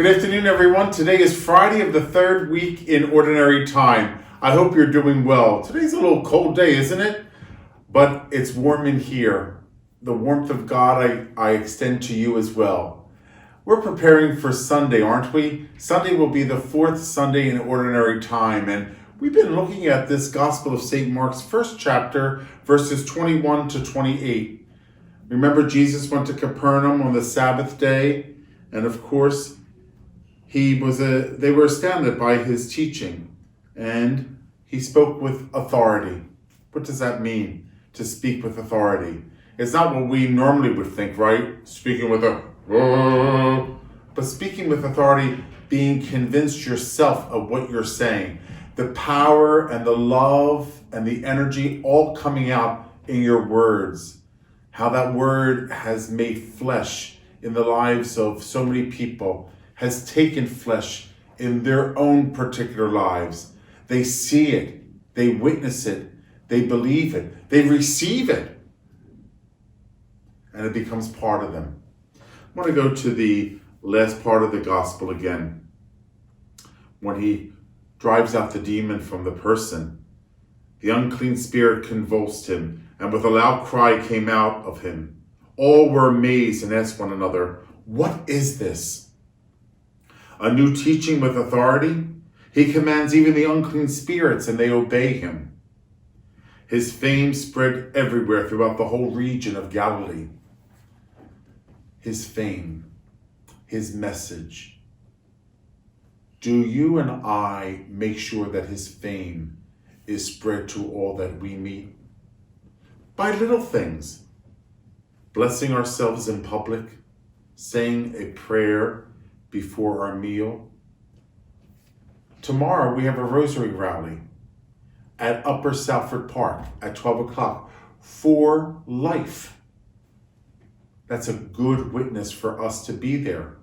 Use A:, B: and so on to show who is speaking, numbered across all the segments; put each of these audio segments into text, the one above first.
A: Good afternoon, everyone. Today is Friday of the third week in Ordinary Time. I hope you're doing well. Today's a little cold day, isn't it? But it's warm in here. The warmth of God I extend to you as well. We're preparing for Sunday, aren't we? Sunday will be the fourth Sunday in Ordinary Time, and we've been looking at this Gospel of St. Mark's first chapter, verses 21 to 28. Remember, Jesus went to Capernaum on the Sabbath day, and of course, they were astounded by his teaching, and he spoke with authority. What does that mean, to speak with authority? It's not what we normally would think, right? Speaking with but speaking with authority, being convinced yourself of what you're saying. The power and the love and the energy all coming out in your words. How that word has made flesh in the lives of so many people, has taken flesh in their own particular lives. They see it, they witness it, they believe it, they receive it, and it becomes part of them. I want to go to the last part of the gospel again. When he drives out the demon from the person, the unclean spirit convulsed him, and with a loud cry came out of him. All were amazed and asked one another, "What is this?" A new teaching with authority? He commands even the unclean spirits, and they obey him. His fame spread everywhere throughout the whole region of Galilee. His fame, his message. Do you and I make sure that his fame is spread to all that we meet? By little things. Blessing ourselves in public, saying a prayer before our meal. Tomorrow we have a rosary rally at Upper Salford Park at 12 o'clock for life. That's a good witness for us to be there.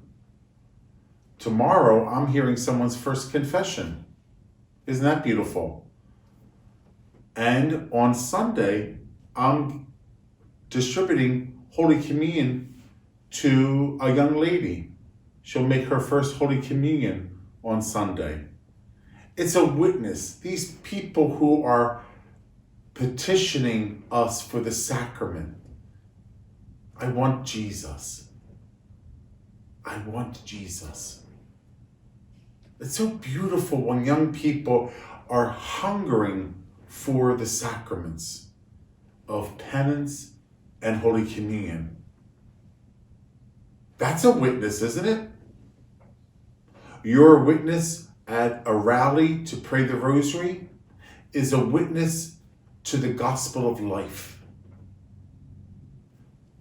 A: Tomorrow I'm hearing someone's first confession. Isn't that beautiful? And on Sunday, I'm distributing Holy Communion to a young lady. She'll make her first Holy Communion on Sunday. It's a witness. These people who are petitioning us for the sacrament. I want Jesus. I want Jesus. It's so beautiful when young people are hungering for the sacraments of penance and Holy Communion. That's a witness, isn't it? Your witness at a rally to pray the rosary is a witness to the gospel of life.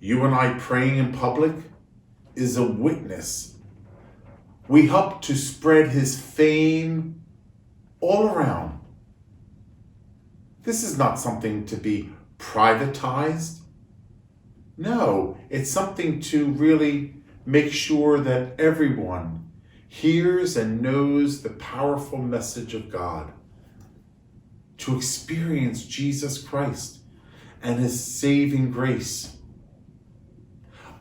A: You and I praying in public is a witness. We help to spread his fame all around. This is not something to be privatized. No, it's something to really make sure that everyone hears and knows the powerful message of God, to experience Jesus Christ and his saving grace.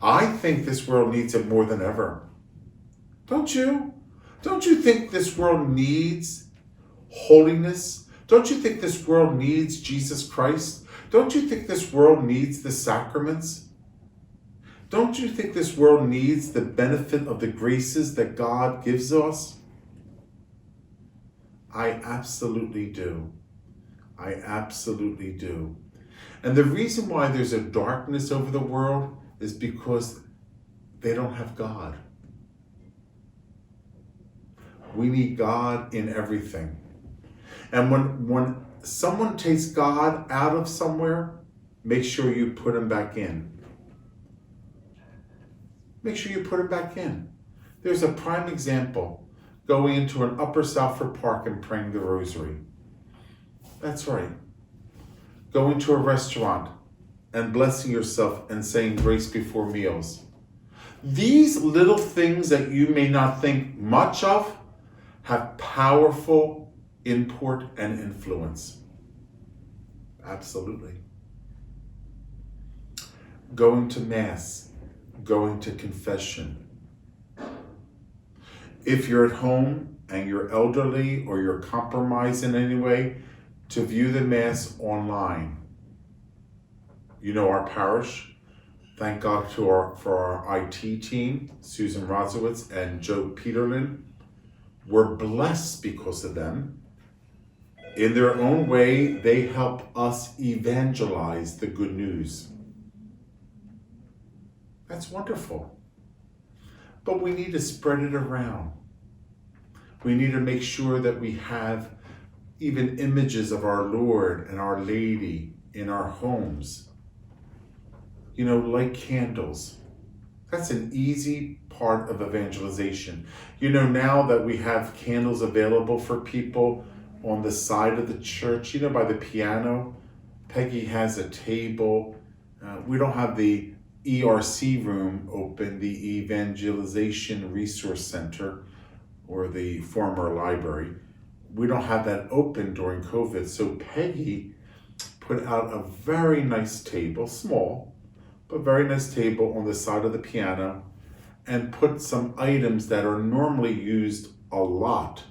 A: I think this world needs it more than ever. Don't you? Don't you think this world needs holiness? Don't you think this world needs Jesus Christ? Don't you think this world needs the sacraments? Don't you think this world needs the benefit of the graces that God gives us? I absolutely do. I absolutely do. And the reason why there's a darkness over the world is because they don't have God. We need God in everything. And when someone takes God out of somewhere, make sure you put him back in. Make sure you put it back in. There's a prime example, going into an Upper Salford Park and praying the rosary. That's right. Going to a restaurant and blessing yourself and saying grace before meals. These little things that you may not think much of have powerful import and influence. Absolutely. Going to Mass, going to confession. If you're at home and you're elderly or you're compromised in any way, to view the Mass online. You know our parish. Thank God for our IT team, Susan Rosowitz and Joe Peterlin. We're blessed because of them. In their own way, they help us evangelize the good news. That's wonderful. But we need to spread it around. We need to make sure that we have even images of our Lord and Our Lady in our homes. You know, like candles. That's an easy part of evangelization. You know, now that we have candles available for people on the side of the church, you know, by the piano, Peggy has a table. We don't have the ERC room open, the Evangelization Resource Center, or the former library. We don't have that open during COVID. So Peggy put out a very nice table, small, but very nice table on the side of the piano, and put some items that are normally used a lot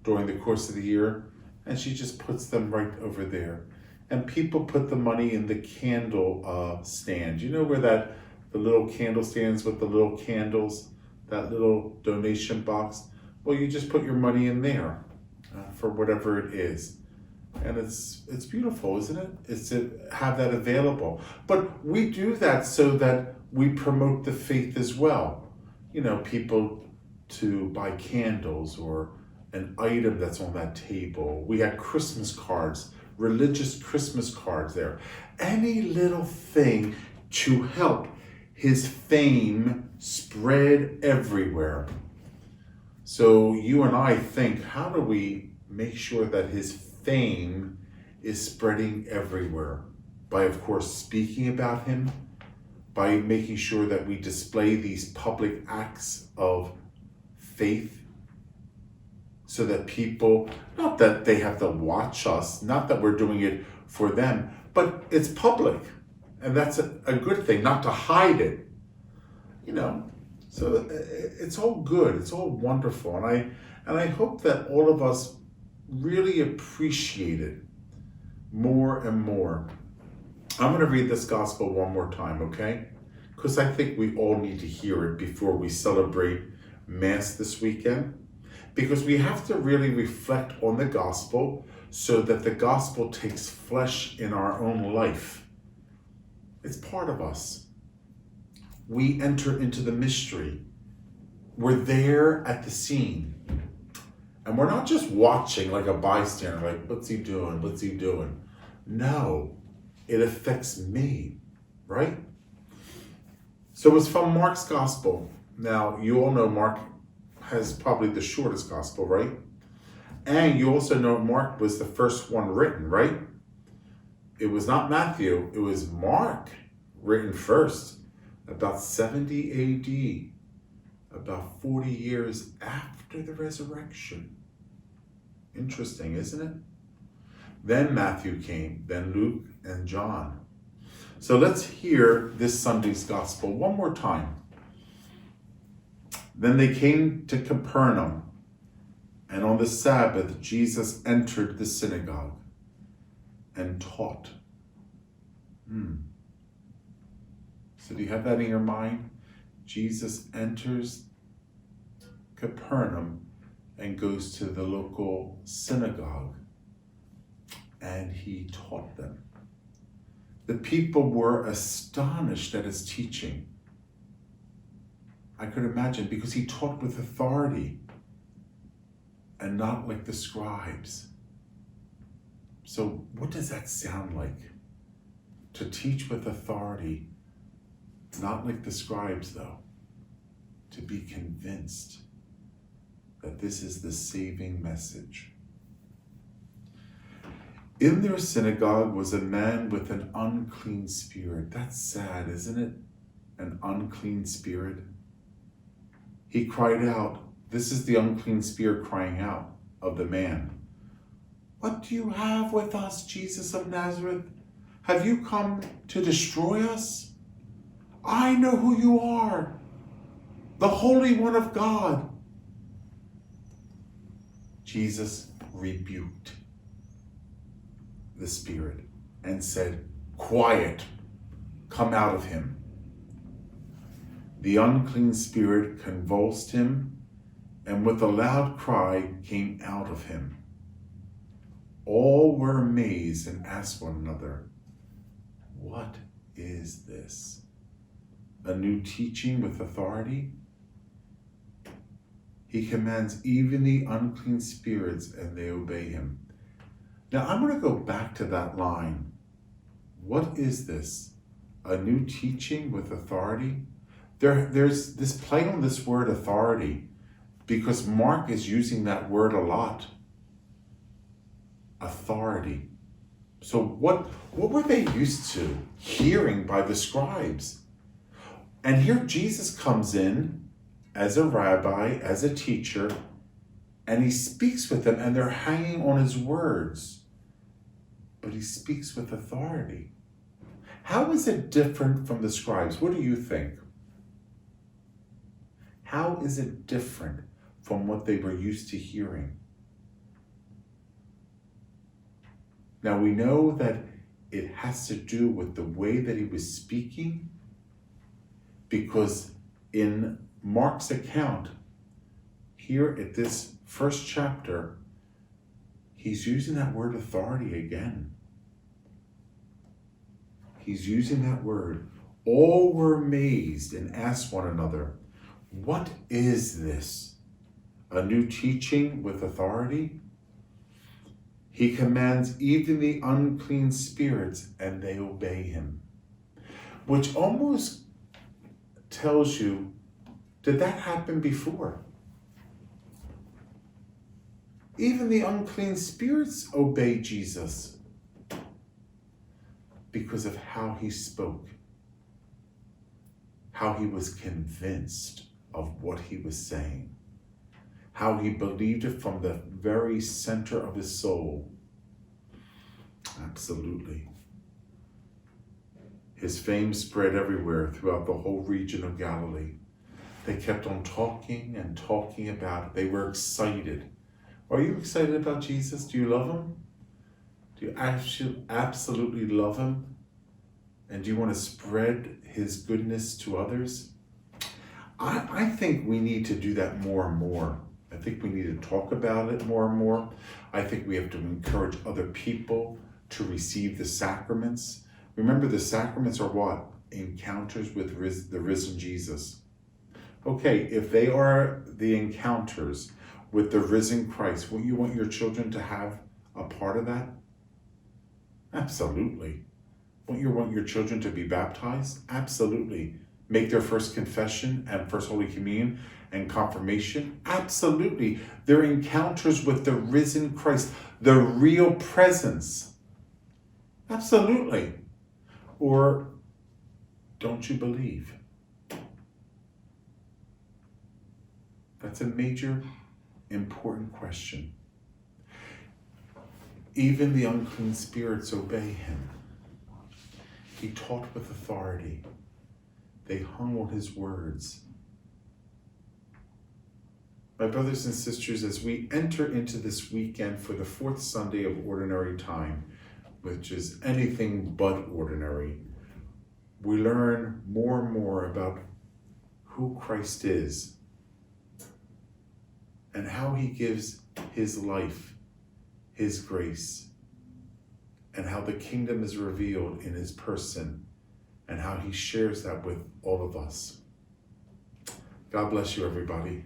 A: during the course of the year, and she just puts them right over there. And people put the money in the candle stand. You know where the little candle stands with the little candles, that little donation box? Well, you just put your money in there for whatever it is. And it's beautiful, isn't it? It's to have that available. But we do that so that we promote the faith as well. You know, people to buy candles or an item that's on that table. We had Christmas cards, religious Christmas cards there. Any little thing to help his fame spread everywhere. So you and I think, how do we make sure that his fame is spreading everywhere? By, of course, speaking about him, by making sure that we display these public acts of faith so that people, not that they have to watch us, not that we're doing it for them, but it's public. And that's a good thing, not to hide it, you know. So it's all good, it's all wonderful. And I hope that all of us really appreciate it more and more. I'm going to read this gospel one more time, okay? Because I think we all need to hear it before we celebrate Mass this weekend. Because we have to really reflect on the gospel so that the gospel takes flesh in our own life. It's part of us. We enter into the mystery. We're there at the scene. And we're not just watching like a bystander, like, what's he doing? What's he doing? No, it affects me, right? So it's from Mark's gospel. Now, you all know Mark has probably the shortest gospel, right? And you also know Mark was the first one written, right? It was not Matthew, it was Mark written first, about 70 AD, about 40 years after the resurrection. Interesting, isn't it? Then Matthew came, then Luke and John. So let's hear this Sunday's gospel one more time. Then they came to Capernaum, and on the Sabbath Jesus entered the synagogue and taught. So do you have that in your mind? Jesus enters Capernaum and goes to the local synagogue, and he taught them. The people were astonished at his teaching. I could imagine, because he taught with authority and not like the scribes. So what does that sound like? To teach with authority, not like the scribes though. To be convinced that this is the saving message. In their synagogue was a man with an unclean spirit. That's sad, isn't it? An unclean spirit. He cried out. This is the unclean spirit crying out of the man. What do you have with us, Jesus of Nazareth? Have you come to destroy us? I know who you are, the Holy One of God. Jesus rebuked the spirit and said, "Quiet, come out of him." The unclean spirit convulsed him, and with a loud cry came out of him. All were amazed and asked one another, "What is this? A new teaching with authority? He commands even the unclean spirits, and they obey him." Now I'm going to go back to that line. What is this? A new teaching with authority? There's this play on this word authority, because Mark is using that word a lot. Authority. So what were they used to hearing by the scribes? And here Jesus comes in as a rabbi, as a teacher, and he speaks with them, and they're hanging on his words. But he speaks with authority. How is it different from the scribes? What do you think? How is it different from what they were used to hearing? Now we know that it has to do with the way that he was speaking, because in Mark's account, here at this first chapter, he's using that word authority again. He's using that word. All were amazed and asked one another, "What is this? A new teaching with authority? He commands even the unclean spirits, and they obey him." Which almost tells you, did that happen before? Even the unclean spirits obey Jesus because of how he spoke, how he was convinced of what he was saying, how he believed it from the very center of his soul. Absolutely. His fame spread everywhere throughout the whole region of Galilee. They kept on talking and talking about it. They were excited. Are you excited about Jesus? Do you love him? Do you actually absolutely love him? And do you want to spread his goodness to others? I think we need to do that more and more. I think we need to talk about it more and more. I think we have to encourage other people to receive the sacraments. Remember, the sacraments are what? Encounters with the risen Jesus. Okay, if they are the encounters with the risen Christ, will you want your children to have a part of that? Absolutely. Won't you want your children to be baptized? Absolutely. Make their first confession and first Holy Communion and confirmation? Absolutely. They're encounters with the risen Christ, the real presence. Absolutely. Or don't you believe? That's a major, important question. Even the unclean spirits obey him. He taught with authority. They hung on his words. My brothers and sisters, as we enter into this weekend for the fourth Sunday of Ordinary Time, which is anything but ordinary, we learn more and more about who Christ is and how he gives his life, his grace, and how the kingdom is revealed in his person, and how he shares that with all of us. God bless you, everybody.